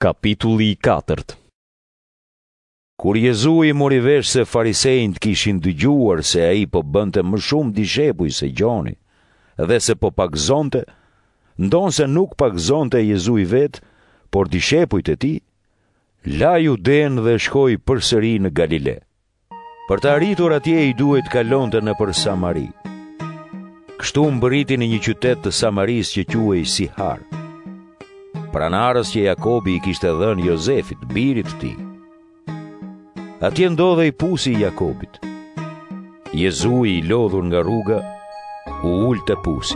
Kapitulli 4. Kur Jezu i mori vesh se farisejt kishin dëgjuar se ai po bënte më shumë dishepuj se Gjoni, dhe se po pagëzonte, ndonse nuk pagëzonte Jezu i vet, por dishepujt e tij, la Juden dhe shkoi përsëri në Galile. Për të arritur atje i duhet kalonte nëpër Samari. Kështu mbërriti në një qytet të Samaris që quhej Sihar, pranarës që Jakobi i kishte dhënë Jozefit, birit të tij. Atje ndodhej pusi i Jakobit. Jezu i lodhur nga rruga, u ul te pusi.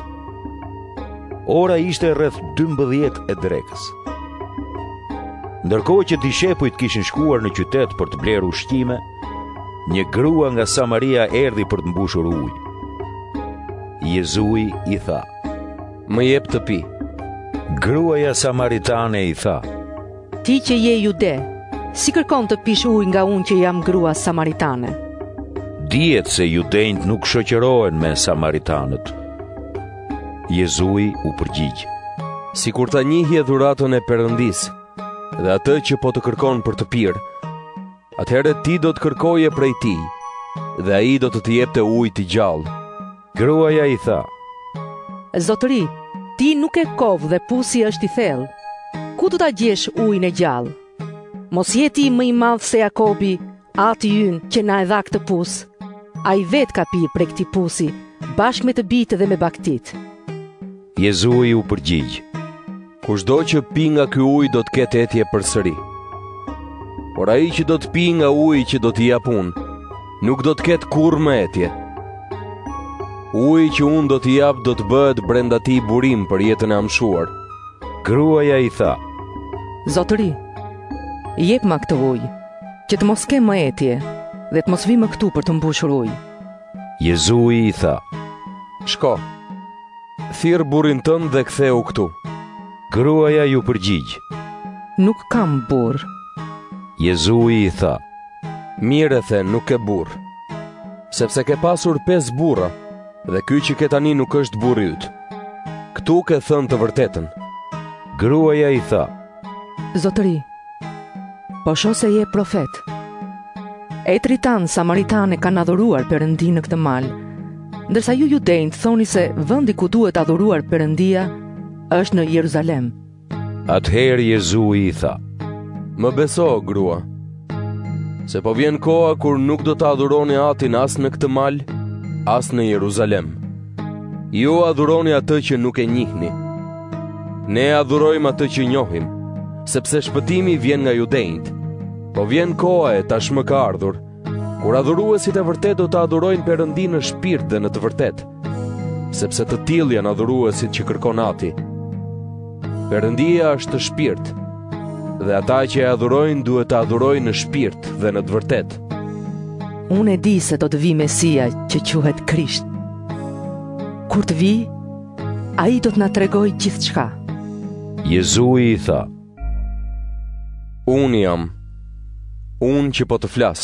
Ora ishte rreth 12 e drekës. Ndërkohë që dishepujt kishin shkuar në qytet për të blerë ushqime, një grua nga Samaria erdhi për të mbushur ujë. Jezu i tha: "Më jep të pi." Gruaja samaritane i tha: "Ti që je jude, si kërkon të pish ujë nga unë që jam grua samaritane?" Dihet se judejt nuk shoqërohen me samaritanët. Jezu u përgjigj: "Sikur ta njihje dhuratën e Perëndis dhe atë që po të kërkon për të pirë, atëherë ti do të kërkoje prej tij, dhe ai do të jepte ujë të gjallë." Gruaja i tha: "Zotëri, ti nuk e kovë dhe pusi është i thellë. Ku do ta gjesh ujin e gjallë? Mos je ti më i madh se Jakobi, ati ynë që na e dha këtë pus. Ai vet ka pirë prej këtij pusi, bashkë me të bijtë dhe me baktit." Jezu u përgjigj: "Kushdo që pi nga ky ujë do të ketë etje përsëri. Por ai që do të pi nga uji që do t'i jap unë, nuk do të ketë kurrë më etje. Uji që unë do t'i jap do të bëhet brenda tij burim për jetën e amshuar." Gruaja i tha: "Zotëri, jep ma këtë ujë, që të mos kem më etje dhe të mos vi më këtu për të mbushur ujë." Jezu i tha: "Shko, thirr burrin tënd dhe ktheu këtu." Gruaja ju përgjigj: "Nuk kam burr." Jezu i tha: "Mirë e the, nuk ke burr, sepse ke pasur 5 burra, dhe ky që ke tani nuk është burri yt. Këtu ke thënë të vërtetën." Gruaja i tha: "Zotëri, po shoh se je profet. Etrit tanë samaritane kanë adhuruar Perëndinë në këtë mal, ndërsa ju judejt thoni se vendi ku duhet adhuruar Perëndia është në Jeruzalem." Atëherë Jezu i tha: "Më beso, grua, se po vjen koha kur nuk do të adhuroni Atin as në këtë mal, as në Jeruzalem. Ju adhuroni atë që nuk e njihni. Ne adhurojmë atë që njohim, sepse shpëtimi vjen nga judejt. Po vjen koha e tashmë ka ardhur, kur adhuruesit e vërtet do të adhurojnë Perëndinë në shpirt dhe në të vërtet, sepse të tillë janë adhuruesit që kërkon Ati. Perëndia është shpirt, dhe ata që e adhurojnë duhet të adhurojnë në shpirt dhe në të vërtet." "Unë e di se do të vi Mesia që quhet Krisht. Kur të vi, ai do të na tregojë gjithçka." Jezu i tha: "Unë jam, unë që po të flas."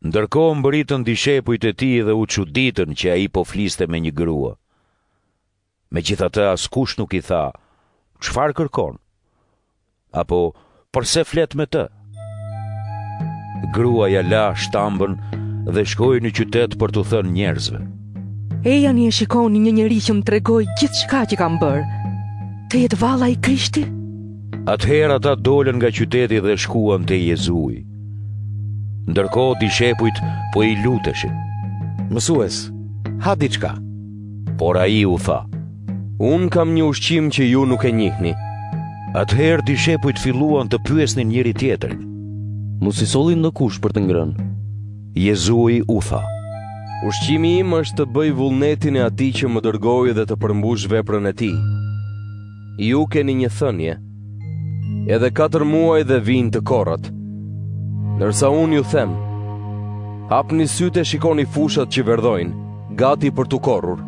Ndërkohë mbërritën dishepujt e tij dhe u çuditën që ai po fliste me një grua. Megjithatë askush nuk i tha: "Çfarë kërkon?" apo "Përse flet me të?" Gruaja la shtambën dhe shkoi në qytet për t'u thënë njerëzve: "Ejani e shikoni një njeri që më tregoi gjithçka që kam bërë. Të jetë valla i Krishti?" Atëherë ata dolën nga qyteti dhe shkuan te Jezu. Ndërkohë dishepujt po i luteshin: "Mësues, ha diçka." Por ai u tha: "Unë kam një ushqim që ju nuk e njihni." Atëherë dishepujt filluan të pyesnin njëri tjetrin: "Mos i sollin në kush për të ngrënë?" Jezu u tha: "Ushqimi im është të bëj vullnetin e atij që më dërgoi dhe të përmbush veprën e tij. Ju keni një thënie, edhe 4 muaj dhe vijnë të korrat. Ndërsa unë ju them, hapni sytë e shikoni fushat që verdhojnë, gati për të korrur.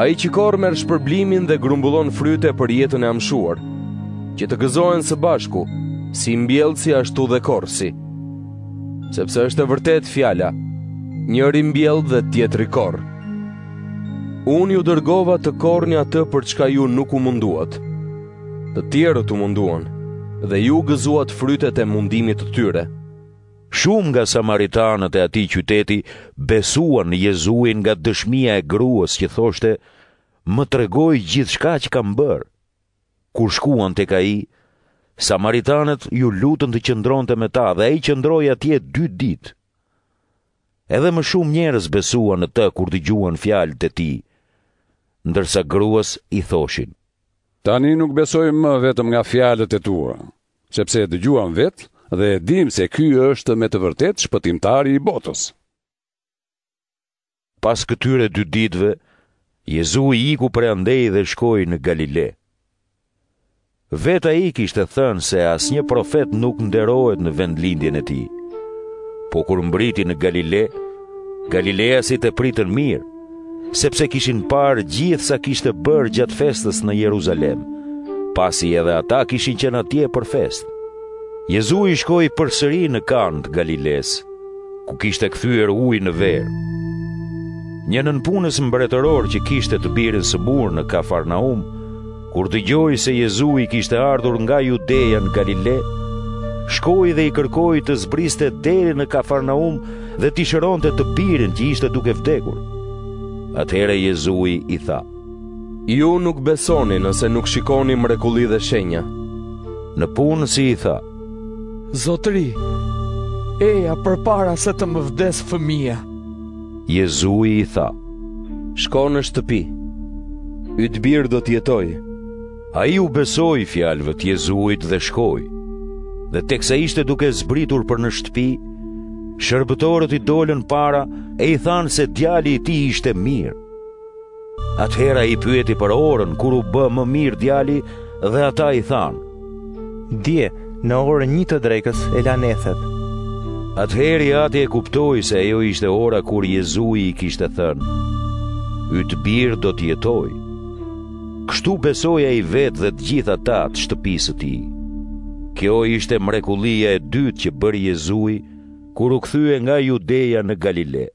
Ai që korr merr shpërblimin dhe grumbullon fryte për jetën e amshuar, që të gëzohen së bashku, si mbjellësi ashtu dhe korrsi. Sepse është e vërtet fjala, njëri mbjell dhe tjetri korr. Unë ju dërgova të korrni atë për çka ju nuk u munduat. Të tjerët u munduan, dhe ju gëzuat frytet e mundimit të tyre. Shumë nga samaritanët e atij qyteti besuan në Jezuin nga dëshmia e gruas që thoshte: "Më tregoi gjithçka që kam bërë." Kur shkuan tek ai, samaritanët ju lutën të qëndronte me ta dhe ai qëndroi atje 2 ditë. Edhe më shumë njerëz besuan në të kur dëgjuan fjalët e tij, ndërsa gruas i thoshin: "Tani nuk besojmë më vetëm nga fjalët e tua, sepse e dëgjuam vetë dhe e dim se ky është me të vërtetë shpëtimtari i botës." Pas këtyre 2 ditëve, Jezu i iku përandej dhe shkoi në Galile. Vetë ai kishte thënë se asnjë profet nuk nderohet në vendlindjen e tij. Po kur mbriti në Galile, Galileasit e pritën mirë, sepse kishin parë gjithë sa kishte bërë gjatë festës në Jeruzalem, pasi edhe ata kishin qenë atje për festë. Jezu i shkoi përsëri në Kanë të Galiles, ku kishte kthyer ujë në verë. Një nënpunës mbretëror që kishte të birin së burr në Kafarnaum, kur dëgjoi se Jezu i kishte ardhur nga Judeja në Galile, shkoi dhe i kërkoi të zbriste deri në Kafarnaum dhe t'i shëronte të birin që ishte duke vdekur. Atëherë Jezu i tha: "Ju nuk besoni nëse nuk shikoni mrekulli dhe shenja." Në punë si i tha: "Zotëri, eja përpara se të më vdes fëmia." Jezu i tha: "Shko në shtëpi, yt bir do të jetoj." Ai u besoi fjalëve të Jezuit dhe shkoi. Dhe teksa ishte duke zbritur për në shtëpi, shërbëtorët i dolën para e i thanë se djali i tij ishte mirë. Atëherë i pyeti për orën kur u bë më mirë djali dhe ata i thanë: "Dje, në orën 1 të drekës e la nethet." Atëherë ati e kuptoi se ajo ishte ora kur Jezu i kishte thënë: "Yt bir do të jetoj." Kështu besoi ai vetë dhe të gjithë ata të shtëpisë së tij. Kjo ishte mrekullia e dytë që bëri Jezui kur u kthye nga Judeja në Galile.